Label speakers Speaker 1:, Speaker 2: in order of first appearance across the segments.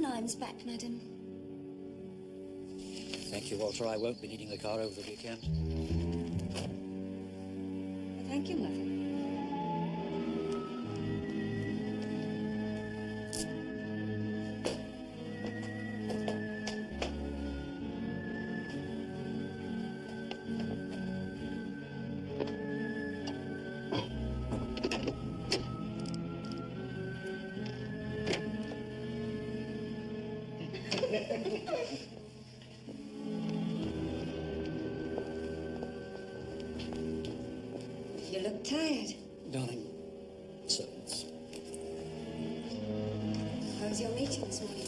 Speaker 1: lime's back, madam.
Speaker 2: Thank you, Walter. I won't be needing the car over the weekend.
Speaker 1: Thank you, mother. You look tired.
Speaker 2: Darling, servants.
Speaker 1: How was your meeting this morning?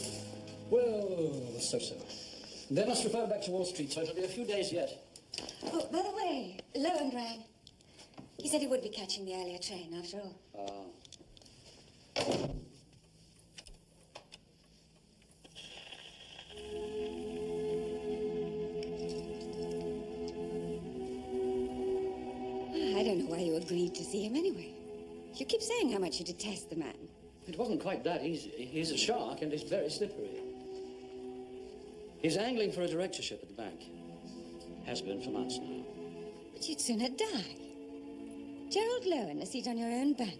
Speaker 2: Well, so-so. They must refer back to Wall Street, so it'll be a few days yet.
Speaker 1: Oh, by the way, Lowen rang. He said he would be catching the earlier train, after all. I don't know why you agreed to see him anyway. You keep saying how much you detest the man.
Speaker 2: It wasn't quite that easy. He's a shark and he's very slippery. He's angling for a directorship at the bank. Has been for months now.
Speaker 1: But you'd sooner die. Gerald Lowen, a seat on your own bank.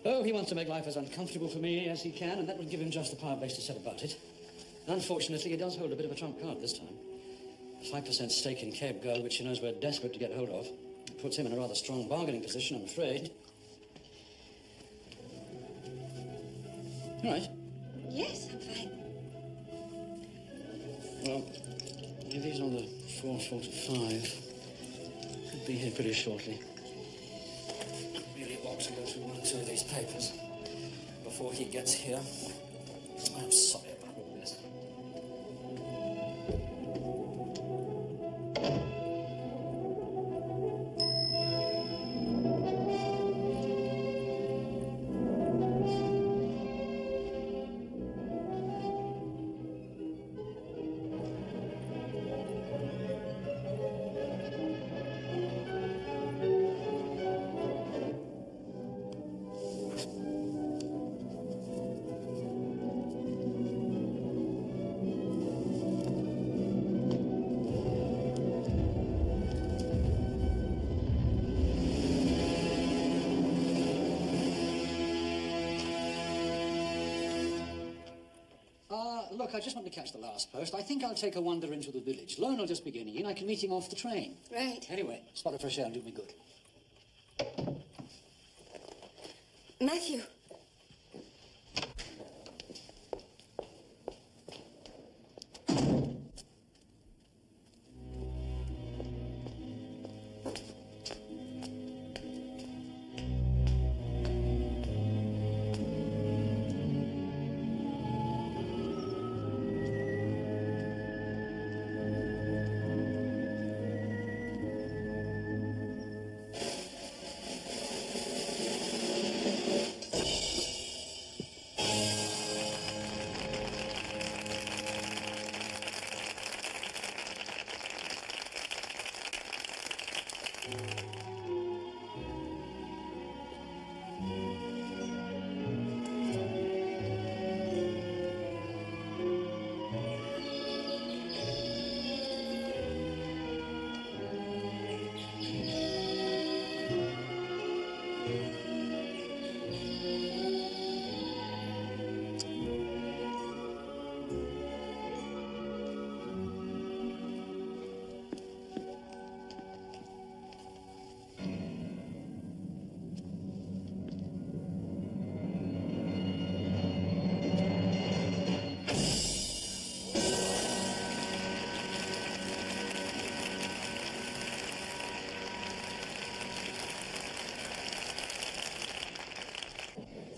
Speaker 2: Oh, he wants to make life as uncomfortable for me as he can, and that will give him just the power base to set about it. Unfortunately, he does hold a bit of a trump card this time. A 5% stake in Cape Girl, which he knows we're desperate to get hold of. Puts him in a rather strong bargaining position, I'm afraid. All right.
Speaker 1: Yes, I'm fine.
Speaker 2: Well, if he's on the 4:45, he'll be here pretty shortly. Really ought to go through one or two of these papers before he gets here. I'm sorry about all this. Look, I just want to catch the last post. I think I'll take a wander into the village. Lone will just be getting in. I can meet him off the train.
Speaker 1: Right.
Speaker 2: Anyway, spot of fresh air will do me good.
Speaker 1: Matthew.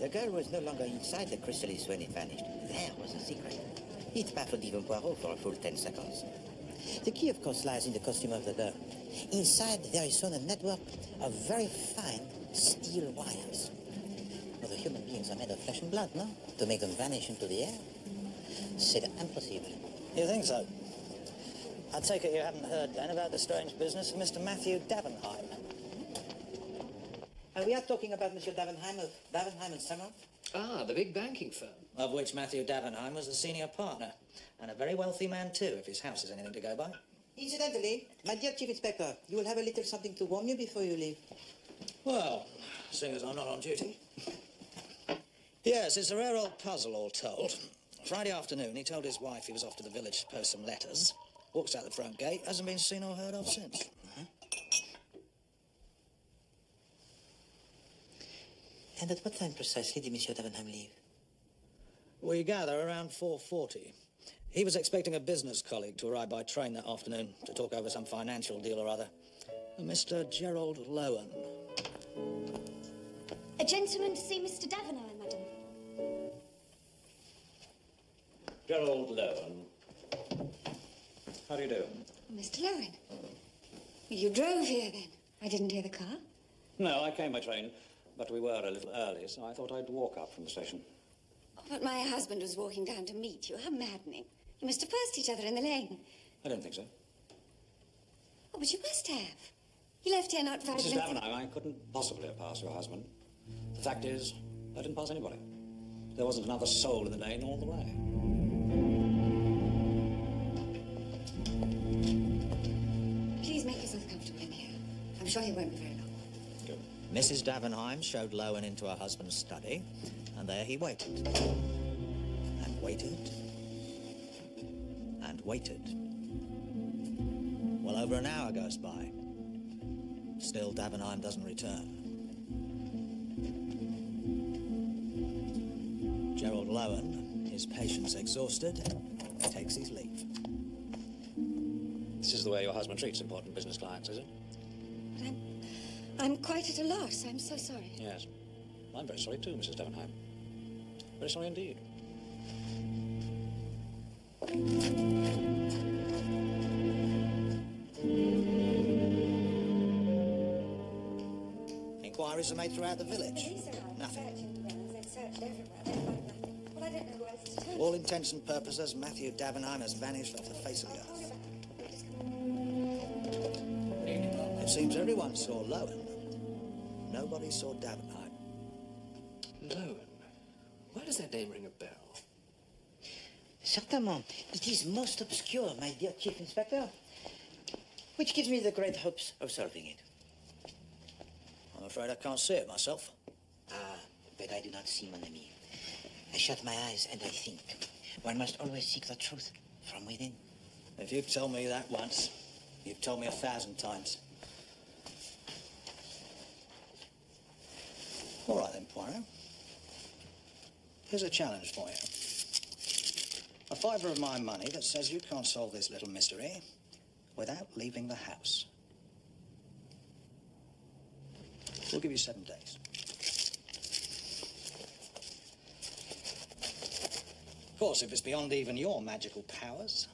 Speaker 3: The girl was no longer inside the chrysalis when it vanished. There was the secret. It baffled even Poirot for a full 10 seconds. The key, of course, lies in the costume of the girl. Inside, there is sown a network of very fine steel wires. Well, the human beings are made of flesh and blood, no? To make them vanish into the air? C'est impossible.
Speaker 4: You think so? I take it you haven't heard, then, about the strange business of Mr. Matthew Davenheim.
Speaker 3: And we are talking about Monsieur Davenheim of Davenheim and Summer?
Speaker 2: Ah, the big banking firm.
Speaker 4: of which Matthew Davenheim was the senior partner, and a very wealthy man too, if his house is anything to go by.
Speaker 3: Incidentally, my dear Chief Inspector, you will have a little something to warm you before you leave.
Speaker 4: Well, seeing as I'm not on duty. Yes, it's a rare old puzzle, all told. Friday afternoon, he told his wife he was off to the village to post some letters. Walks out the front gate, hasn't been seen or heard of since.
Speaker 3: And at what time precisely did Monsieur Davenheim leave?
Speaker 4: We gather around 4:40. He was expecting a business colleague to arrive by train that afternoon to talk over some financial deal or other. A Mr. Gerald Lowen.
Speaker 5: A gentleman to see Mr. Davenheim, madam.
Speaker 6: Gerald Lowen. How do you do?
Speaker 1: Mr. Lowen. You drove here, then? I didn't hear the car.
Speaker 6: No, I came by train, but we were a little early, so I thought I'd walk up from the station.
Speaker 1: Oh, but my husband was walking down to meet you. How maddening. You must have passed each other in the lane.
Speaker 6: I don't think so.
Speaker 1: Oh, but you must have. He left here not 5 minutes...
Speaker 6: Mrs. Davenheim, I couldn't possibly have passed your husband. The fact is, I didn't pass anybody. There wasn't another soul in the lane all the way.
Speaker 1: Please make yourself comfortable in here. I'm sure he won't be very long.
Speaker 6: Good.
Speaker 4: Mrs. Davenheim showed Lowen into her husband's study, and there he waited. And waited. And waited. Well, over an hour goes by. Still, Davenheim doesn't return. Gerald Lowen, his patience exhausted, takes his leave.
Speaker 6: This is the way your husband treats important business clients, is it?
Speaker 1: But I'm quite at a loss. I'm so sorry.
Speaker 6: Yes. I'm very sorry too, Mrs. Davenheim. Very sorry indeed.
Speaker 4: Inquiries are made throughout the village.
Speaker 1: Police arrived.
Speaker 4: Nothing.
Speaker 1: Searching the grounds. They've searched everywhere. They find nothing. Well, I don't know who else to tell.
Speaker 4: For all intents and purposes, Matthew Davenheim has vanished off the face of the earth. It seems everyone saw Lowen. Nobody saw Davenheim.
Speaker 7: Lowen? Why does that name ring a bell?
Speaker 3: Certainement. It is most obscure, my dear Chief Inspector, which gives me the great hopes of solving it.
Speaker 4: I'm afraid I can't see it myself.
Speaker 3: But I do not see, mon ami. I shut my eyes and I think. One must always seek the truth from within.
Speaker 4: If you've told me that once, you've told me 1,000 times. All right then, Poirot. Here's a challenge for you. A fiver of my money that says you can't solve this little mystery without leaving the house. We'll give you 7 days. Of course, if it's beyond even your magical powers.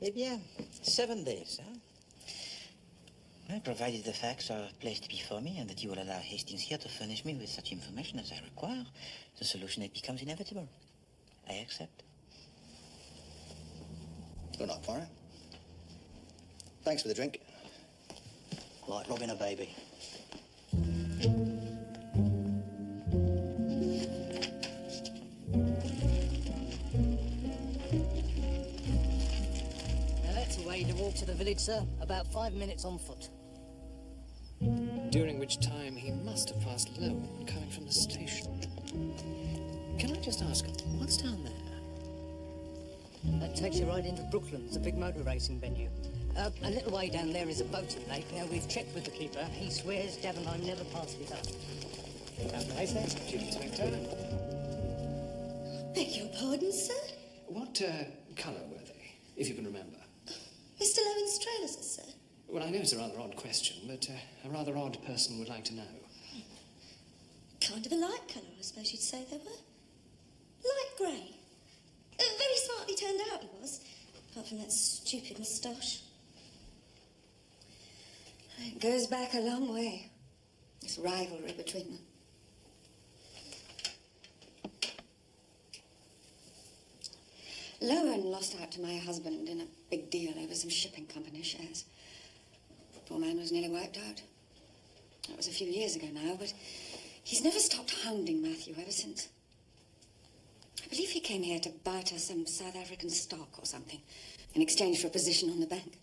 Speaker 3: Eh bien, 7 days, huh? Well, provided the facts are placed before me and that you will allow Hastings here to furnish me with such information as I require, the solution it becomes inevitable. I accept.
Speaker 4: Good night, Poirot. Thanks for the drink. Like robbing a baby.
Speaker 8: Now that's a way to walk to the village, sir. About 5 minutes on foot.
Speaker 7: During which time he must have passed Lowen coming from the station. Can I just ask, what's down there?
Speaker 8: That takes you right into Brooklyn. It's a big motor racing venue. A little way down there is a boating lake. Now, we've checked with the keeper. He swears Davenheim never passed it up.
Speaker 7: Captain Hastings, Chief Inspector.
Speaker 1: Beg your pardon, sir?
Speaker 7: What colour were they, if you can remember?
Speaker 1: Mr. Lowen's trousers, sir.
Speaker 7: Well, I know it's a rather odd question, but a rather odd person would like to know.
Speaker 1: Kind of a light colour, I suppose you'd say they were. Light grey. Very smartly turned out he was, apart from that stupid moustache. It goes back a long way, this rivalry between them. Lowen lost out to my husband in a big deal over some shipping company shares. Poor man was nearly wiped out. That was a few years ago now, but he's never stopped hounding Matthew ever since.
Speaker 9: I believe he came here to barter some South African stock or something in exchange for a position on the bank.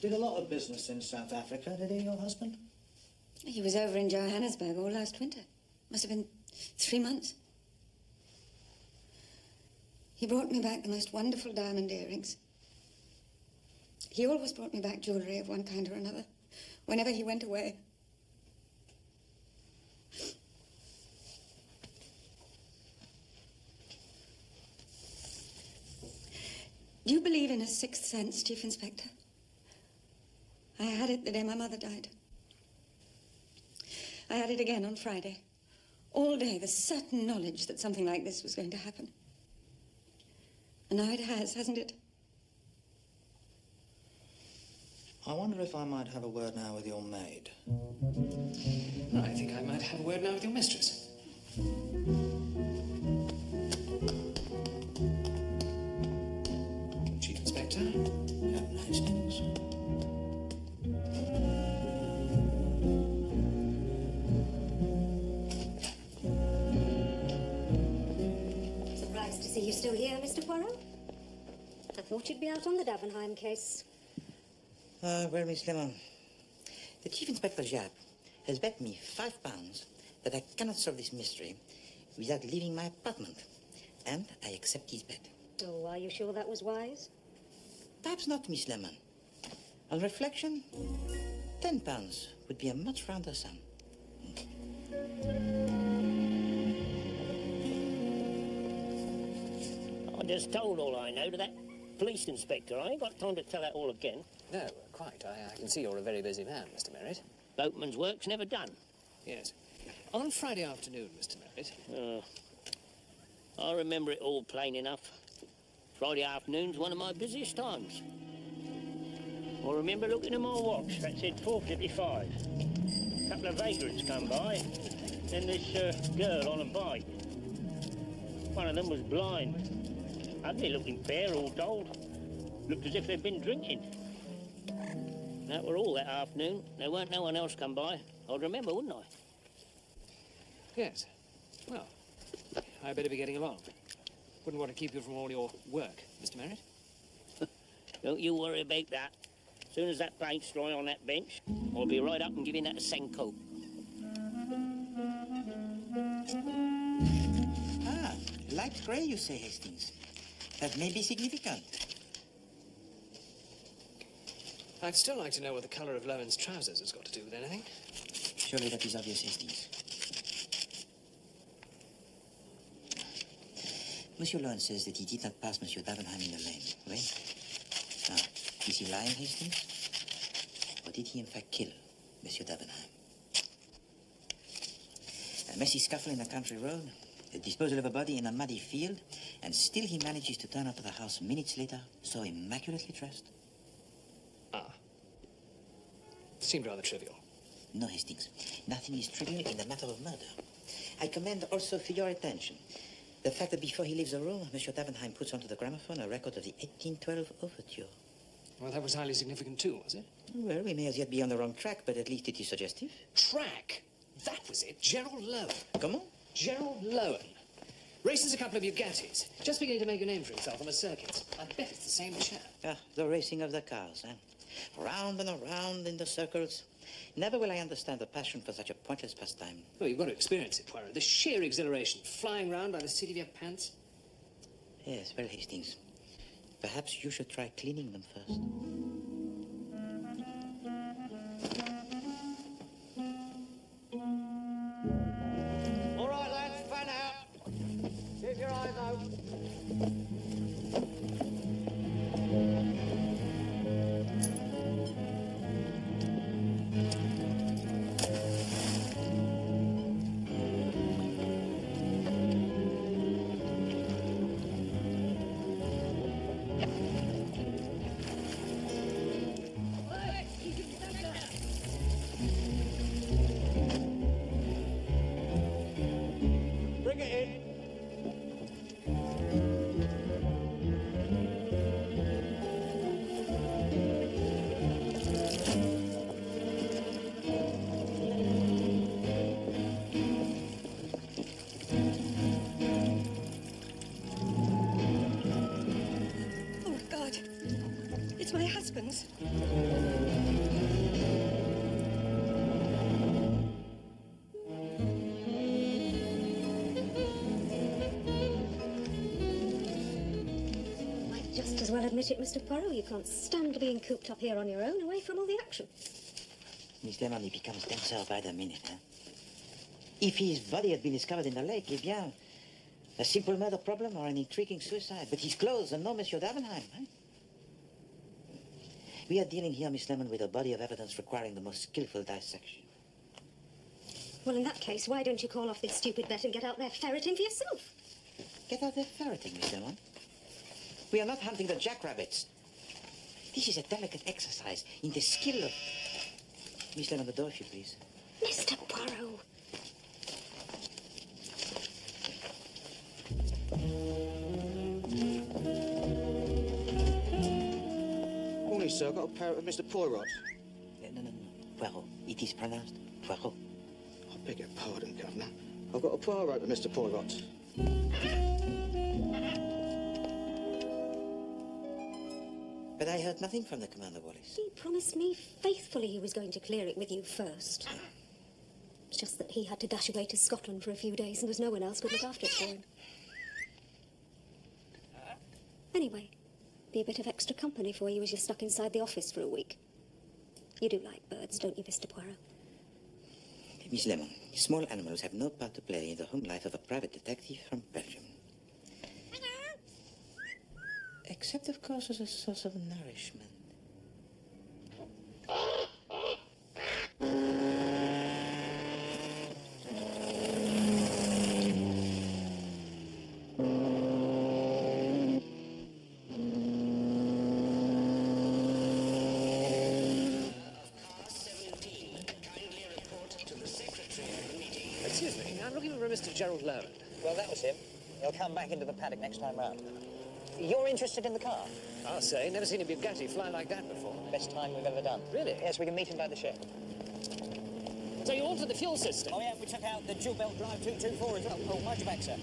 Speaker 4: Did a lot of business in South Africa, did he, your husband?
Speaker 9: He was over in Johannesburg all last winter. Must have been 3 months. He brought me back the most wonderful diamond earrings. He always brought me back jewellery of one kind or another, whenever he went away. Do you believe in a sixth sense, Chief Inspector? I had it the day my mother died. I had it again on Friday. All day, the certain knowledge that something like this was going to happen. And now it has, hasn't it?
Speaker 4: I wonder if I might have a word now with your maid.
Speaker 7: I think I might have a word now with your mistress. Chief Inspector?
Speaker 4: Captain Hastings.
Speaker 5: Surprised to see you still here, Mr. Poirot. I thought you'd be out on the Davenheim case.
Speaker 3: Well, Miss Lemon, the Chief Inspector Japp has bet me £5 that I cannot solve this mystery without leaving my apartment. And I accept his bet.
Speaker 5: Oh, are you sure that was wise?
Speaker 3: Perhaps not, Miss Lemon. On reflection, £10 would be a much rounder sum.
Speaker 10: I just told all I know to that police inspector. I ain't got time to tell that all again.
Speaker 7: No, quite. I can see you're a very busy man, Mr. Merritt.
Speaker 10: Boatman's work's never done.
Speaker 7: Yes. On Friday afternoon, Mr. Merritt.
Speaker 10: I remember it all plain enough. Friday afternoon's one of my busiest times. I remember looking at my watch that said 4:55. A couple of vagrants come by, then this girl on a bike. One of them was blind. Ugly-looking pair, all told. Looked as if they'd been drinking. That were all that afternoon. There weren't no one else come by. I'd remember, wouldn't I?
Speaker 7: Yes. Well, I better be getting along. Wouldn't want to keep you from all your work, Mr. Merritt.
Speaker 10: Don't you worry about that. As soon as that paint's dry on that bench, I'll be right up and giving that a Senko.
Speaker 3: Ah, light grey, you say, Hastings. That may be significant.
Speaker 7: I'd still like to know what the colour of Lowen's trousers has got to do with anything.
Speaker 3: Surely that is obvious, Hastings. Monsieur Lowen says that he did not pass Monsieur Davenheim in the lane, right? Now, is he lying, Hastings? Or did he in fact kill Monsieur Davenheim? A messy scuffle in a country road, the disposal of a body in a muddy field, and still he manages to turn up at the house minutes later, so immaculately dressed.
Speaker 7: Ah. Seemed rather trivial.
Speaker 3: No, Hastings. Nothing is trivial in the matter of murder. I commend also for your attention the fact that before he leaves the room, Monsieur Davenheim puts onto the gramophone a record of the 1812 overture.
Speaker 7: Well, that was highly significant too, was it?
Speaker 3: Well, we may as yet be on the wrong track, but at least it is suggestive.
Speaker 7: Track? That was it. Gerald Lowen.
Speaker 3: Comment?
Speaker 7: Gerald Lowen. Races a couple of Bugattis. Just beginning to make a name for himself on the circuits. I bet it's the same chap.
Speaker 3: Ah, the racing of the cars, eh? Round and around in the circles. Never will I understand the passion for such a pointless pastime.
Speaker 7: Well, you've got to experience it, Poirot. The sheer exhilaration, flying round by the seat of your pants.
Speaker 3: Yes, well, Hastings, perhaps you should try cleaning them first.
Speaker 10: All right, lads, fan out. Keep your eyes open.
Speaker 9: was my husband's.
Speaker 5: Might just as well admit it, Mr. Poirot. You can't stand being cooped up here on your own, away from all the action.
Speaker 3: Miss Lemon, he becomes denser by the minute, huh? If his body had been discovered in the lake, eh bien, a simple murder problem or an intriguing suicide. But his clothes and no Monsieur Davenheim, huh? We are dealing here, Miss Lemon, with a body of evidence requiring the most skillful dissection.
Speaker 5: Well, in that case, why don't you call off this stupid bet and get out there ferreting for yourself?
Speaker 3: Get out there ferreting, Miss Lemon. We are not hunting the jackrabbits. This is a delicate exercise in the skill of... Miss Lemon, the door, if you please.
Speaker 5: Mr. Poirot.
Speaker 11: Morning, sir. I've got a parrot with Mr. Poirot.
Speaker 3: No. Poirot. It is pronounced Poirot.
Speaker 11: I beg your pardon, Governor. I've got a Poirot with Mr. Poirot.
Speaker 3: But I heard nothing from the Commander, Wallace.
Speaker 5: He promised me faithfully he was going to clear it with you first. It's just that he had to dash away to Scotland for a few days and there's no one else could look after it for him. Anyway, be a bit of extra company for you as you're stuck inside the office for a week. You do like birds, don't you, Mr. Poirot?
Speaker 3: Miss Lemon, small animals have no part to play in the home life of a private detective from Belgium. Except, of course, as a source of nourishment.
Speaker 7: Excuse me, I'm looking for a Mr. Gerald Lowen.
Speaker 4: Well, that was him. He'll come back into the paddock next time round. You're interested in the car?
Speaker 7: I'll say, never seen a Bugatti fly like that before.
Speaker 4: Best time we've ever done.
Speaker 7: Really?
Speaker 4: Yes, we can meet him by the shed.
Speaker 7: So you altered the fuel system?
Speaker 4: Oh, yeah, we took out the dual belt drive 224 as well. Oh, mind your back, sir.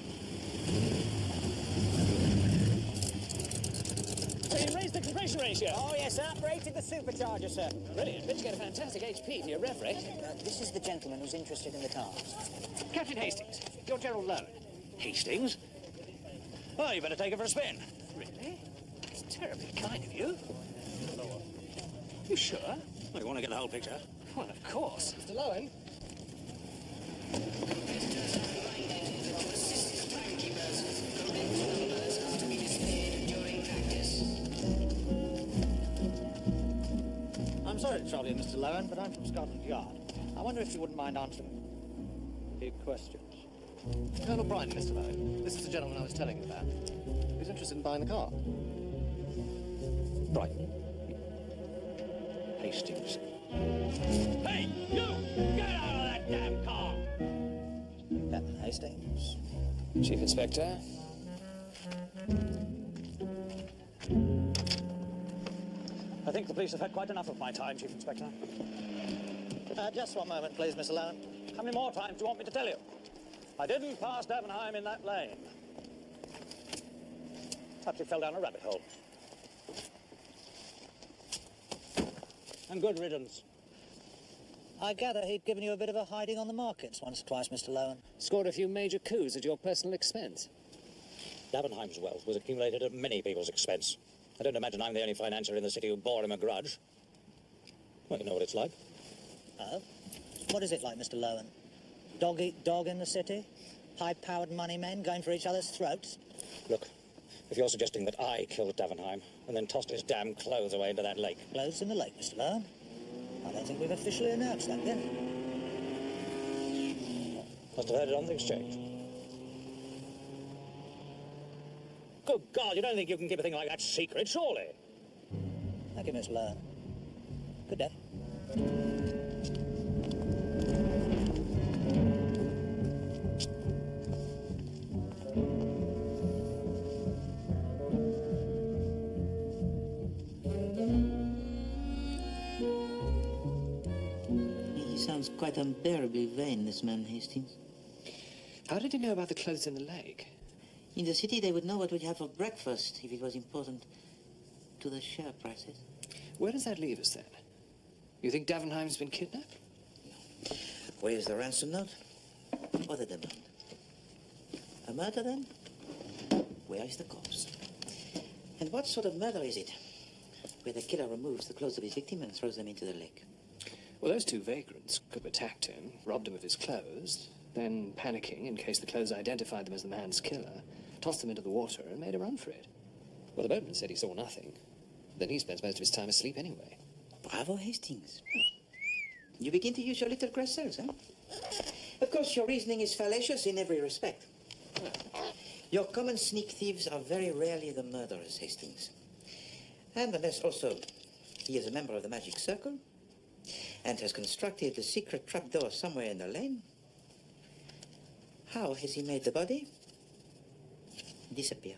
Speaker 7: So you raised the compression ratio?
Speaker 4: Oh, yes, uprated the supercharger, sir.
Speaker 7: Brilliant. Bet you get a fantastic HP for your rev rate.
Speaker 4: This is the gentleman who's interested in the car.
Speaker 7: Captain Hastings, you're Gerald Lowen.
Speaker 6: Hastings? Well, you better take it for a spin.
Speaker 7: Really? It's terribly kind of you. You sure?
Speaker 6: Well, you want to get the whole picture?
Speaker 7: Well, of course. Mr. Lowen.
Speaker 4: I'm sorry to trouble you, Mr. Lowen, but I'm from Scotland Yard. I wonder if you wouldn't mind answering a few questions.
Speaker 12: Colonel Bryan, Mr. Lowen. This is the gentleman I was telling you about. He's interested in buying the car.
Speaker 6: Brighton. Hastings.
Speaker 10: Hey, you! Get out of that damn car!
Speaker 4: Captain Hastings.
Speaker 7: Chief Inspector.
Speaker 6: I think the police have had quite enough of my time, Chief Inspector.
Speaker 4: Just one moment, please, Mr. Lowen.
Speaker 6: How many more times do you want me to tell you? I didn't pass Davenheim in that lane. Perhaps he fell down a rabbit hole. And good riddance.
Speaker 4: I gather he'd given you a bit of a hiding on the markets once or twice, Mr. Lowen.
Speaker 7: Scored a few major coups at your personal expense.
Speaker 6: Davenheim's wealth was accumulated at many people's expense. I don't imagine I'm the only financier in the city who bore him a grudge. Well, you know what it's like.
Speaker 4: Oh? What is it like, Mr. Lowen? Dog eat dog in the city? High-powered money men going for each other's throats?
Speaker 6: Look, if you're suggesting that I killed Davenheim and then tossed his damn clothes away into that lake...
Speaker 4: Clothes in the lake, Mr. Lowen? I don't think we've officially announced that yet.
Speaker 6: Must have heard it on the exchange. Good God, you don't think you can keep a thing like that secret, surely?
Speaker 4: Thank you, Mr. Lowen. Good day.
Speaker 3: He sounds quite unbearably vain, this man Hastings.
Speaker 7: How did you know about the clothes in the lake?
Speaker 3: In the city, they would know what we'd have for breakfast if it was important to the share prices.
Speaker 7: Where does that leave us, then? You think Davenheim's been kidnapped?
Speaker 3: Where is the ransom note? Or the demand? A murder, then? Where is the corpse? And what sort of murder is it? Where the killer removes the clothes of his victim and throws them into the lake.
Speaker 7: Well, those two vagrants could have attacked him, robbed him of his clothes, then, panicking in case the clothes identified them as the man's killer, tossed them into the water and made a run for it. Well, the boatman said he saw nothing. Then he spends most of his time asleep anyway.
Speaker 3: Bravo, Hastings. You begin to use your little crest cells, huh? Of course, your reasoning is fallacious in every respect. Your common sneak thieves are very rarely the murderers, Hastings. And unless also he is a member of the Magic Circle and has constructed a secret trapdoor somewhere in the lane, how has he made the body disappear?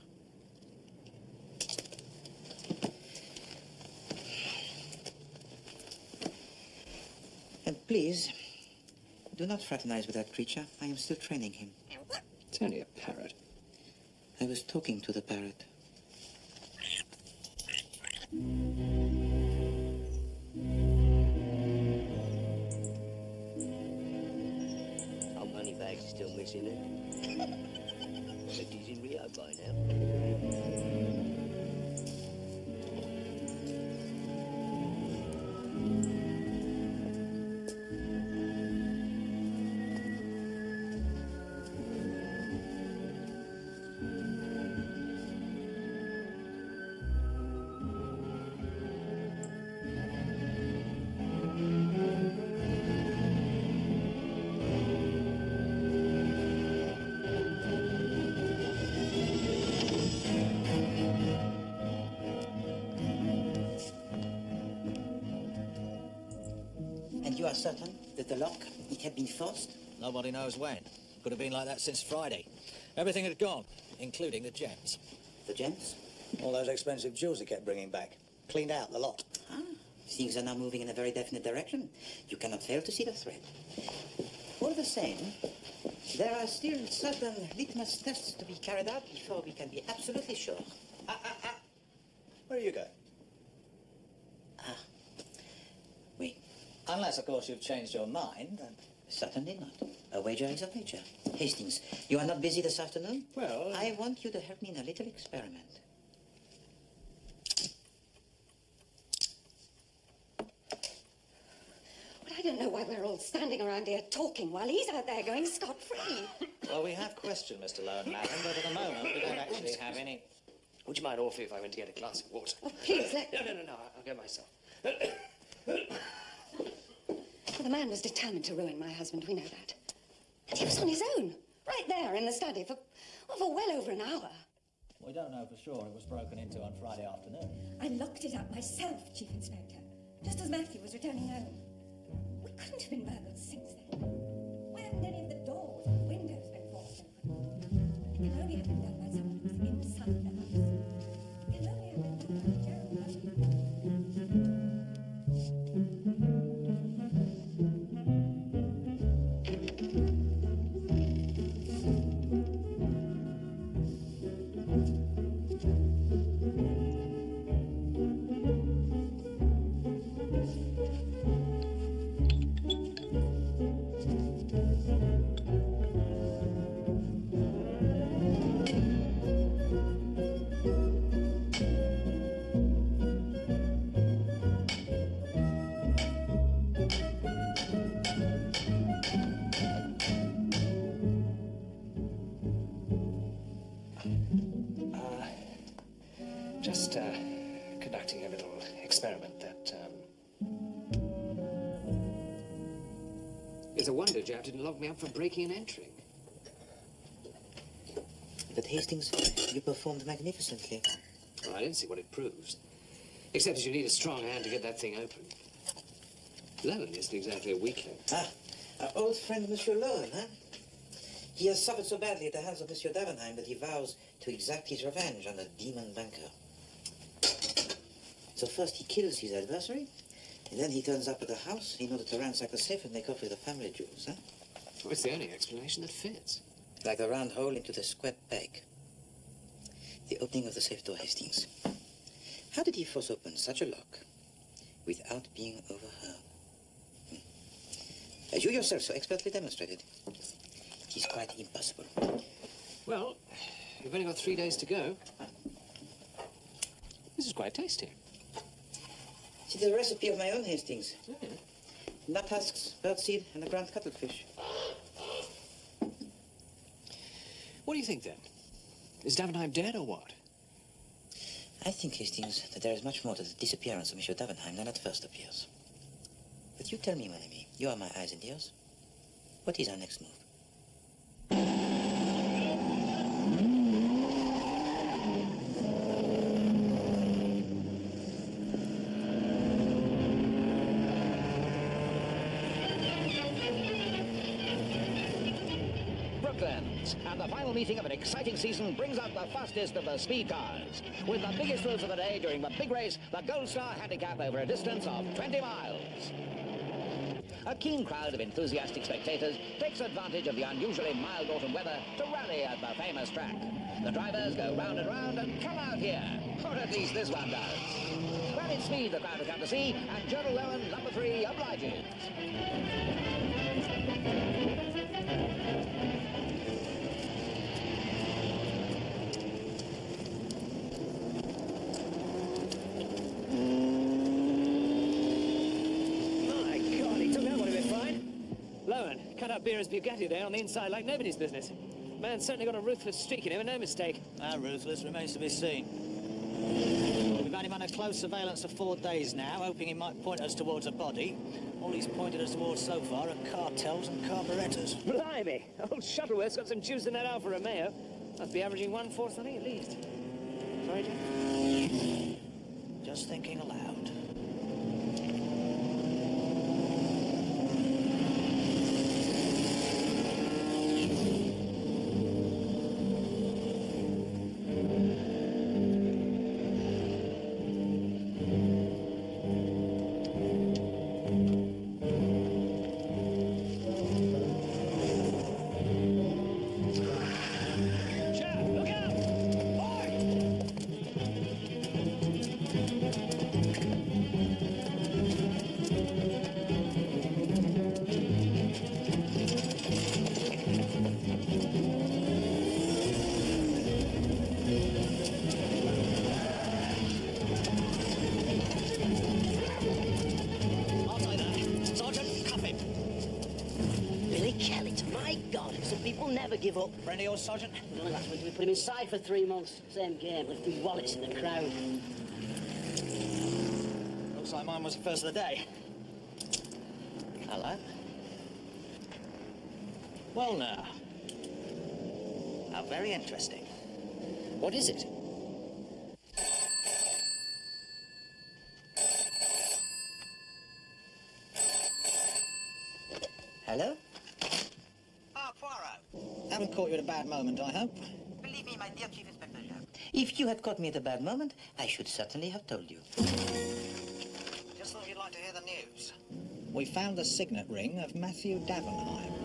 Speaker 3: And please, do not fraternize with that creature. I am still training him.
Speaker 7: It's only a parrot.
Speaker 3: I was talking to the parrot.
Speaker 10: Our money bag's still missing it. But he's in Rio by now.
Speaker 3: You are certain that the lock, it had been forced?
Speaker 4: Nobody knows when. Could have been like that since Friday. Everything had gone, including the gems.
Speaker 3: The gems?
Speaker 4: All those expensive jewels he kept bringing back. Cleaned out the lot.
Speaker 3: Ah, things are now moving in a very definite direction. You cannot fail to see the thread. All the same, there are still certain litmus tests to be carried out before we can be absolutely sure.
Speaker 4: Where are you going?
Speaker 3: Wait.
Speaker 4: Unless, of course, you've changed your mind. And...
Speaker 3: Certainly not. A wager is a wager. Hastings, you are not busy this afternoon?
Speaker 7: Well...
Speaker 3: I want you to help me in a little experiment.
Speaker 9: Well, I don't know why we're all standing around here talking while he's out there going scot-free.
Speaker 4: Well, we have questioned Mr. Lowen, madam, but at the moment we don't actually have any...
Speaker 7: Would you mind awfully if I went to get a glass of water?
Speaker 9: Oh, please, let...
Speaker 7: No, I'll go myself.
Speaker 9: Well, the man was determined to ruin my husband, we know that. And he was on his own, right there in the study for well over an hour.
Speaker 4: We don't know for sure it was broken into on Friday afternoon.
Speaker 1: I locked it up myself, Chief Inspector, just as Matthew was returning home. We couldn't have been burgled since then. Why haven't any of the doors or windows been forced open? It can only have been done by someone who's inside the house. It can only have been done by Gerald Lowen.
Speaker 7: Just conducting a little experiment that, It's a wonder Jack didn't lock me up for breaking and entering.
Speaker 3: But Hastings, you performed magnificently.
Speaker 7: Well, I don't see what it proves. Except that you need a strong hand to get that thing open. Lowen isn't exactly a weakling.
Speaker 3: Our old friend, Monsieur Lowen, huh? He has suffered so badly at the hands of Monsieur Davenheim that he vows to exact his revenge on the demon banker. So first he kills his adversary, and then he turns up at the house in order to ransack the safe and make off with the family jewels, huh?
Speaker 7: Well, it's the only explanation that fits.
Speaker 3: Like the round hole into the square peg. The opening of the safe door, Hastings. How did he force open such a lock without being overheard. As you yourself so expertly demonstrated, it is quite impossible.
Speaker 7: Well, we've only got 3 days to go. This is quite tasty.
Speaker 3: It's the recipe of my own Hastings. Nut husks, birdseed, and a ground cuttlefish.
Speaker 7: What do you think, then? Is Davenheim dead, or what?
Speaker 3: I think, Hastings, that there is much more to the disappearance of Monsieur Davenheim than at first appears. But you tell me, mon ami, you are my eyes and ears. What is our next move?
Speaker 13: And the final meeting of an exciting season brings out the fastest of the speed cars. With the biggest thrills of the day during the big race, the Gold Star Handicap over a distance of 20 miles. A keen crowd of enthusiastic spectators takes advantage of the unusually mild autumn weather to rally at the famous track. The drivers go round and come out here, or at least this one does. Rapid speed the crowd has come to see, and General Lowen, number 3, obliges.
Speaker 7: Cut up Beer's Bugatti there on the inside like nobody's business. Man's certainly got a ruthless streak in him, and no mistake.
Speaker 4: How ruthless remains to be seen. We've had him under close surveillance for 4 days now, hoping he might point us towards a body. All he's pointed us towards so far are cartels and carburettors.
Speaker 7: Blimey! Old Shuttleworth's got some juice in that Alfa Romeo. Must be averaging 1/4 something at least. Sorry, Jack?
Speaker 4: Just thinking aloud.
Speaker 8: Give up.
Speaker 4: Friend of yours, Sergeant?
Speaker 8: Well, that's when we put him inside for 3 months. Same game, with a few wallets in the crowd.
Speaker 4: Looks like mine was the first of the day. Hello. Well, now. How very interesting. What is it?
Speaker 3: Hello?
Speaker 4: Haven't caught you at a bad moment, I hope.
Speaker 3: Believe me, my dear Chief Inspector Jacques, if you had caught me at a bad moment, I should certainly have told you.
Speaker 4: Just thought you'd like to hear the news. We found the signet ring of Matthew Davenheim.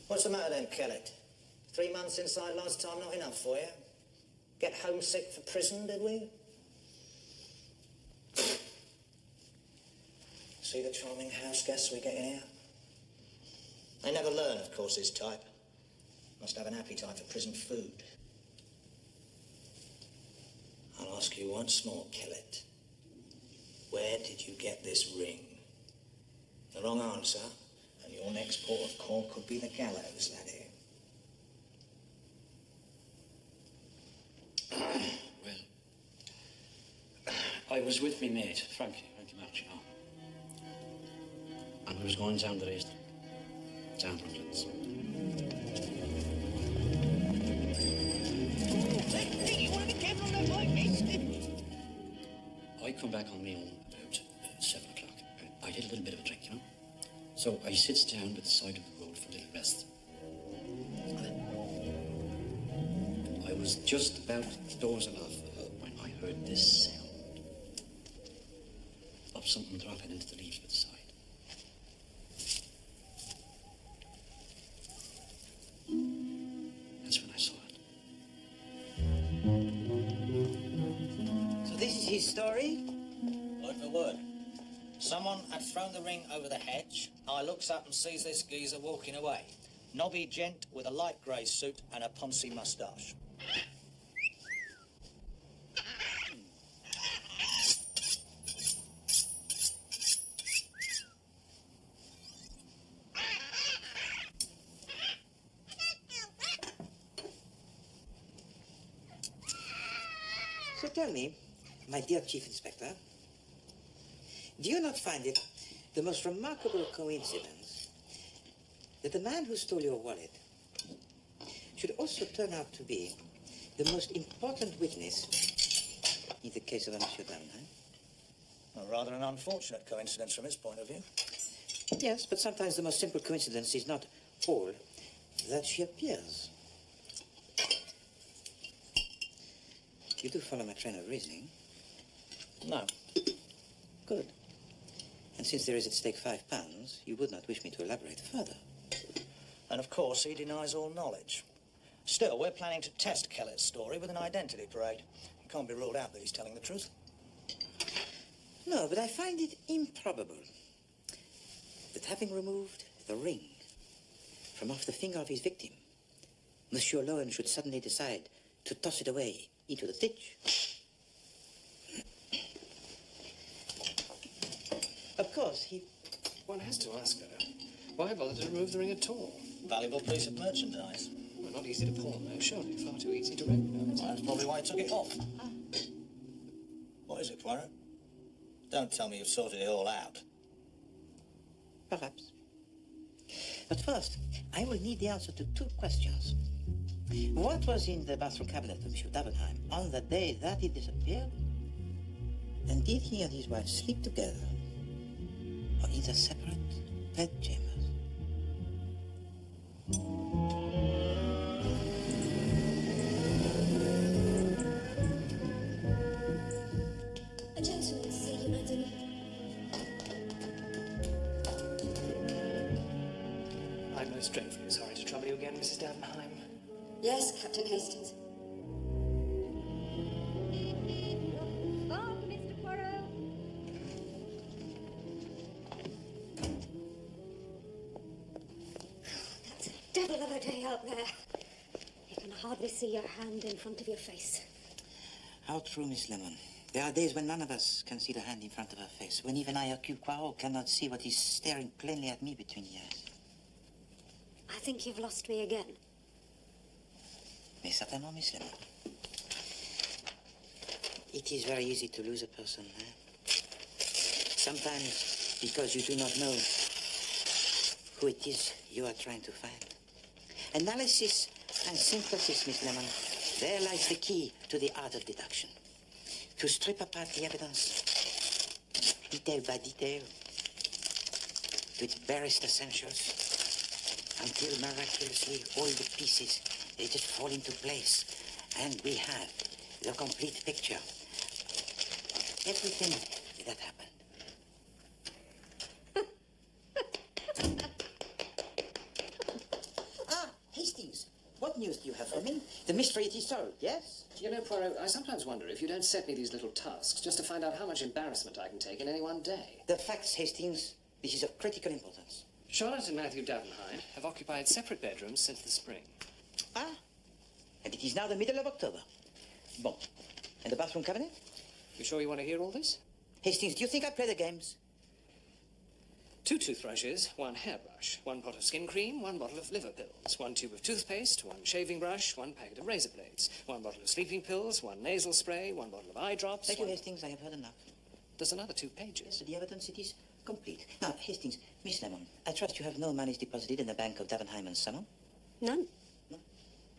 Speaker 4: What's the matter then, Kellett? 3 months inside last time, not enough for you? Get homesick for prison, did we? See the charming house guests we get in here? They never learn, of course, his type. Must have an appetite for prison food. I'll ask you once more, Kellett. Where did you get this ring? The wrong answer, and your next port of call could be the gallows, laddie.
Speaker 2: Well, I was with me mate, Frankie Marchino. And we was going down the race, down Brooklands.
Speaker 10: Hey, you want to be careful on that bike, mate?
Speaker 2: I come back on me own about 7 o'clock. I did a little bit of a drink, you know. So I sits down by the side of the road for a little rest. was just about doors enough when I heard this sound of something dropping into the leaves by the side. That's when I saw it.
Speaker 3: So this is his story?
Speaker 4: Word for word. Someone had thrown the ring over the hedge. I looks up and sees this geezer walking away. Knobby gent with a light grey suit and a poncy moustache.
Speaker 3: So tell me, my dear Chief Inspector, do you not find it the most remarkable coincidence that the man who stole your wallet should also turn out to be the most important witness in the case of Monsieur Davenheim?
Speaker 4: Well, rather an unfortunate coincidence from his point of view.
Speaker 3: Yes, but sometimes the most simple coincidence is not all that she appears. You do follow my train of reasoning?
Speaker 4: No.
Speaker 3: Good. And since there is at stake £5, you would not wish me to elaborate further.
Speaker 4: And of course, he denies all knowledge. Still, we're planning to test Kellett's story with an identity parade. It can't be ruled out that he's telling the truth.
Speaker 3: No, but I find it improbable that having removed the ring from off the finger of his victim, Monsieur Lowen should suddenly decide to toss it away into the ditch. Of course,
Speaker 7: One has to ask her, why bother to remove the ring at all?
Speaker 4: Valuable piece of merchandise.
Speaker 7: Well, not easy to pawn, though, surely. Far too easy to recognise.
Speaker 4: Well, that's probably why he took it off. What is it, Poirot? Don't tell me you've sorted it all out.
Speaker 3: Perhaps. But first, I will need the answer to two questions. What was in the bathroom cabinet of Monsieur Davenheim on the day that he disappeared? And did he and his wife sleep together or in the separate bed chambers?
Speaker 5: A gentleman to see you, madam.
Speaker 7: I'm most dreadfully sorry to trouble you again, Mrs. Davenheim.
Speaker 9: Yes, Captain Hastings.
Speaker 5: Bob, Mr. Poirot. That's a devil of a day out there. You can hardly see your hand in front of your face.
Speaker 3: How true, Miss Lemon. There are days when none of us can see the hand in front of her face, when even I, Hercule Poirot, cannot see what is staring plainly at me between the eyes.
Speaker 5: I think you've lost me again.
Speaker 3: Mais certainement, Miss Lemon. It is very easy to lose a person, eh? Sometimes because you do not know who it is you are trying to find. Analysis and synthesis, Miss Lemon, there lies the key to the art of deduction. To strip apart the evidence, detail by detail, to its barest essentials, until miraculously all the pieces, they just fall into place, and we have the complete picture. Everything that happened. Hastings, what news do you have for me? The mystery it is solved, yes?
Speaker 7: You know, Poirot, I sometimes wonder if you don't set me these little tasks just to find out how much embarrassment I can take in any one day.
Speaker 3: The facts, Hastings. This is of critical importance.
Speaker 7: Charlotte and Matthew Davenheim have occupied separate bedrooms since the spring.
Speaker 3: And it is now the middle of October. Bon. And the bathroom cabinet?
Speaker 7: You sure you want to hear all this?
Speaker 3: Hastings, do you think I play the games?
Speaker 7: 2 toothbrushes, 1 hairbrush, 1 pot of skin cream, 1 bottle of liver pills, 1 tube of toothpaste, 1 shaving brush, 1 packet of razor blades, 1 bottle of sleeping pills, 1 nasal spray, 1 bottle of eye drops.
Speaker 3: Thank you, Hastings. I have heard enough.
Speaker 7: There's another 2 pages.
Speaker 3: Yes, the evidence, it is complete. Now, Hastings, Miss Lemon, I trust you have no monies deposited in the bank of Davenheim and Salmon?
Speaker 5: None.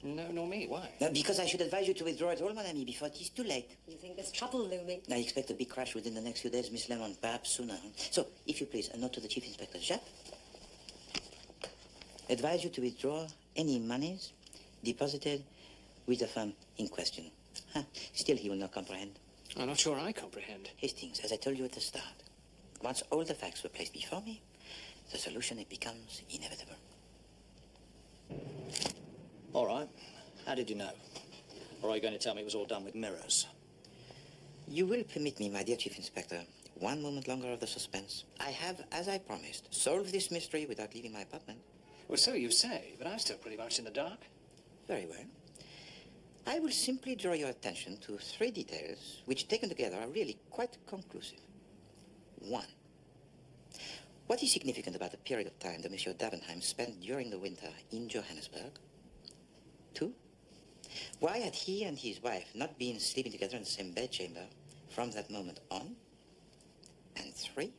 Speaker 7: No, nor me. Why?
Speaker 3: Because I should advise you to withdraw it all, mon ami, before it is too late.
Speaker 5: You think there's trouble looming?
Speaker 3: I expect a big crash within the next few days, Miss Lemon, perhaps sooner. So, if you please, a note to the Chief Inspector Japp. Advise you to withdraw any monies deposited with the firm in question. Still, he will not comprehend.
Speaker 7: I'm not sure I comprehend.
Speaker 3: Hastings, as I told you at the start, once all the facts were placed before me, the solution, it becomes inevitable.
Speaker 4: All right. How did you know? Or are you going to tell me it was all done with mirrors?
Speaker 3: You will permit me, my dear Chief Inspector, one moment longer of the suspense. I have, as I promised, solved this mystery without leaving my apartment.
Speaker 7: Well, so you say, but I'm still pretty much in the dark.
Speaker 3: Very well. I will simply draw your attention to 3 details which, taken together, are really quite conclusive. 1. What is significant about the period of time that Monsieur Davenheim spent during the winter in Johannesburg? 2. Why had he and his wife not been sleeping together in the same bedchamber from that moment on? And 3.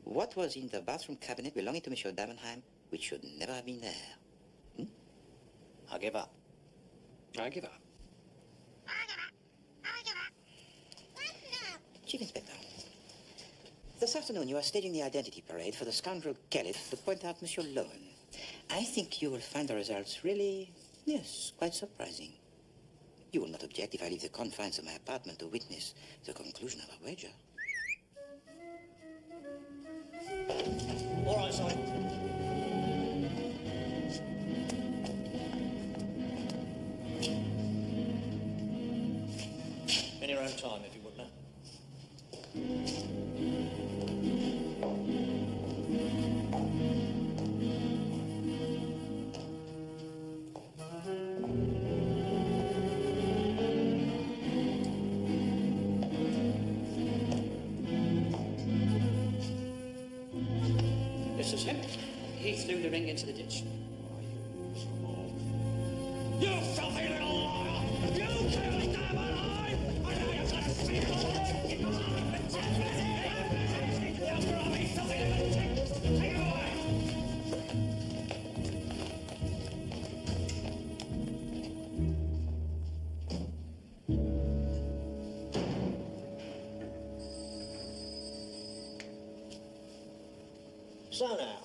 Speaker 3: What was in the bathroom cabinet belonging to Monsieur Davenheim which should never have been there?
Speaker 4: I give up.
Speaker 7: I give up.
Speaker 3: Chief Inspector, this afternoon you are staging the identity parade for the scoundrel Kellett to point out Monsieur Lowen. I think you will find the results really, yes, quite surprising. You will not object if I leave the confines of my apartment to witness the conclusion of our wager.
Speaker 4: All right, sorry. In your own time, if you would, now.
Speaker 2: This is him. He threw the ring into the ditch.
Speaker 14: You filthy little liar! You killed Davenheim! I know you're gonna see the world! You grubby, filthy little tick! Take it away!
Speaker 4: So now,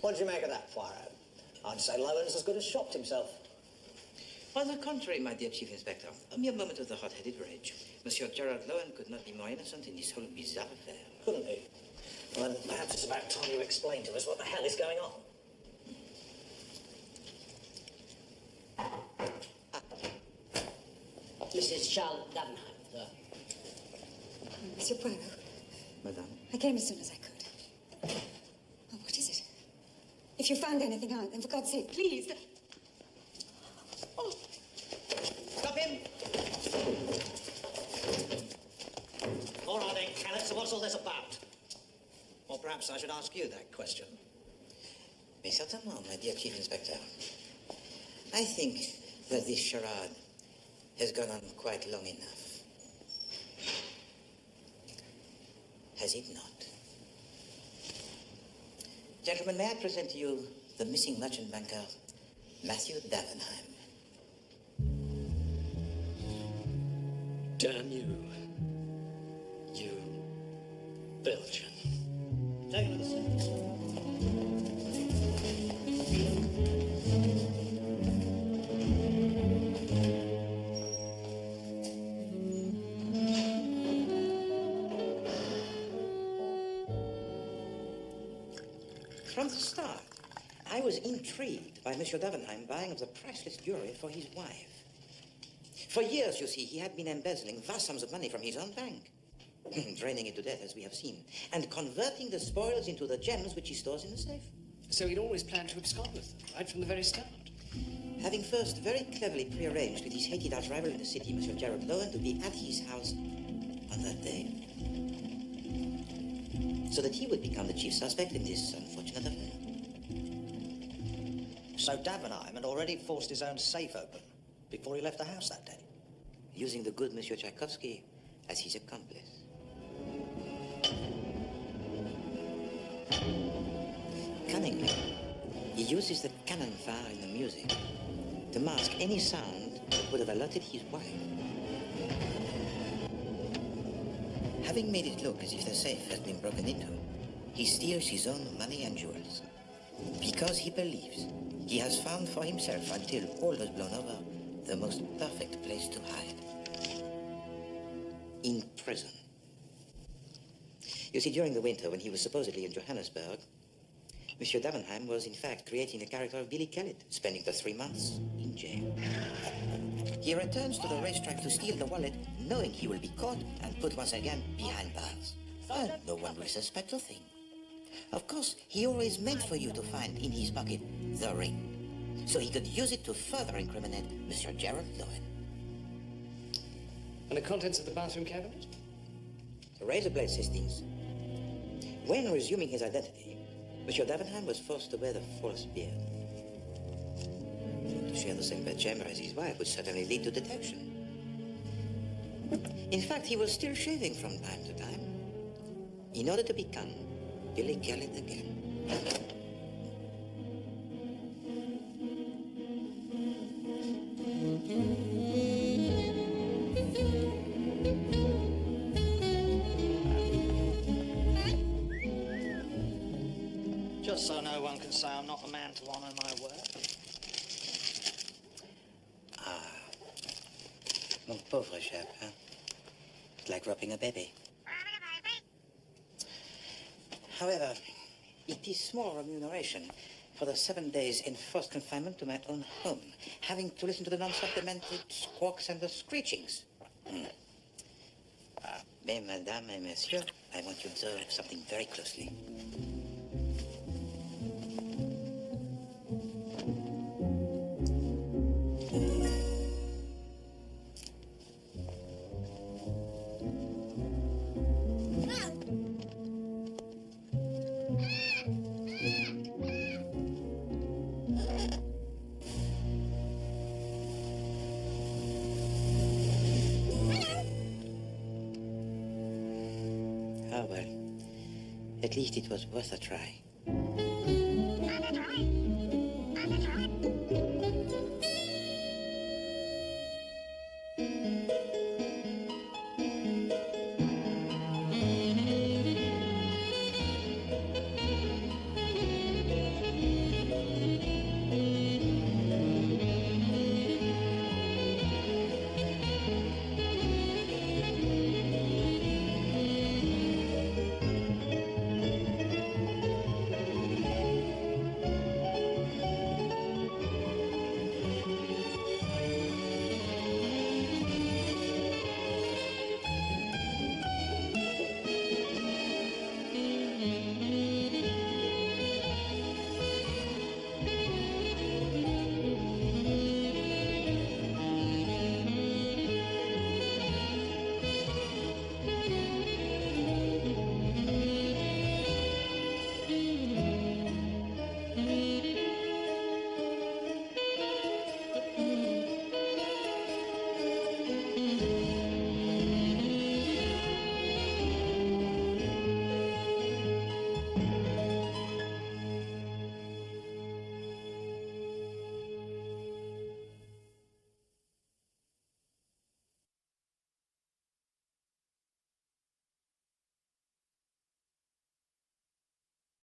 Speaker 4: what did you make of that, Poirot? I'd say Lowen's as good as shocked himself.
Speaker 3: On the contrary, my dear Chief Inspector, a mere moment of the hot-headed rage. Monsieur Gerard Lowen could not be more innocent in this whole bizarre affair.
Speaker 4: Couldn't he? Well, then perhaps it's about time you explain to us what the hell is going on.
Speaker 8: Mrs. Charlotte Davenheim, sir.
Speaker 9: Monsieur Poirot,
Speaker 3: Madame?
Speaker 9: I came as soon as I could. Oh, what is it? If you found anything out, then for God's sake, please. Oh.
Speaker 4: Stop him! All right then, Kellett, so what's all this about? Or perhaps I should ask you that question.
Speaker 3: Mais certainement, my dear Chief Inspector. I think that this charade has gone on quite long enough. Has it not? Gentlemen, may I present to you the missing merchant banker, Matthew Davenheim.
Speaker 2: Damn you. You Belgian.
Speaker 4: Take another sip.
Speaker 3: From the start, I was intrigued by Monsieur Davenheim buying of the priceless jewelry for his wife. For years, you see, he had been embezzling vast sums of money from his own bank, draining it to death, as we have seen, and converting the spoils into the gems which he stores in the safe.
Speaker 7: So he'd always planned to abscond with them, right from the very start.
Speaker 3: Having first very cleverly prearranged with his hated arch-rival in the city, Monsieur Gerard Lowen, to be at his house on that day, so that he would become the chief suspect in this unfortunate affair.
Speaker 4: So Davenheim had already forced his own safe open before he left the house that day?
Speaker 3: Using the good Monsieur Tchaikovsky as his accomplice. Cunningly, he uses the cannon fire in the music to mask any sound that would have alerted his wife. Having made it look as if the safe has been broken into, he steals his own money and jewels. Because he believes he has found for himself, until all was blown over, the most perfect place to hide. In prison. You see, during the winter, when he was supposedly in Johannesburg, Monsieur Davenheim was in fact creating the character of Billy Kellett, spending the 3 months in jail. He returns to the racetrack to steal the wallet, knowing he will be caught and put once again behind bars. And no one will suspect a thing. Of course, he always meant for you to find in his pocket the ring, so he could use it to further incriminate Monsieur Gerald Lowen.
Speaker 7: And the contents of the bathroom cabinet?
Speaker 3: Razor blade Sistines. When resuming his identity, Monsieur Davenheim was forced to wear the false beard. To share the same bedchamber as his wife would certainly lead to detection. In fact, he was still shaving from time to time in order to become Billy Kellett again.
Speaker 4: Just so no one can say I'm not a man to honour my word.
Speaker 3: Mon pauvre chap, huh? It's like robbing a baby. However, it is small remuneration for the 7 days enforced confinement to my own home, having to listen to the non-stop demented squawks and the screechings. Mais, madame et monsieur, I want you to observe something very closely. Oh, well, at least it was worth a try.